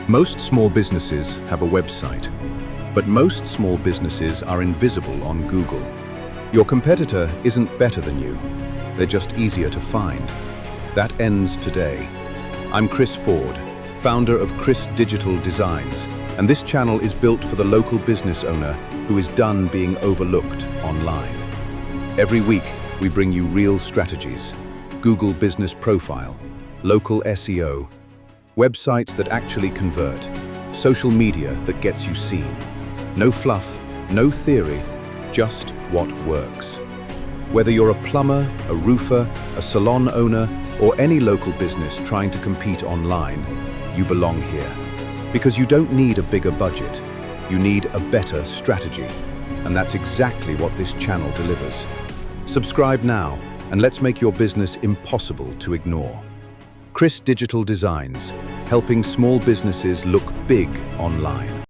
Most small businesses have a website, but most small businesses are invisible on Google. Your competitor isn't better than you. They're just easier to find. That ends today. I'm Chris Ford, founder of Chris Digital Designs, and this channel is built for the local business owner who is done being overlooked online. Every week, we bring you real strategies, Google Business Profile, local SEO, websites that actually convert, social media that gets you seen. No fluff, no theory, just what works. Whether you're a plumber, a roofer, a salon owner, or any local business trying to compete online, you belong here. Because you don't need a bigger budget, you need a better strategy. And that's exactly what this channel delivers. Subscribe now, and let's make your business impossible to ignore. Chris Digital Designs, helping small businesses look big online.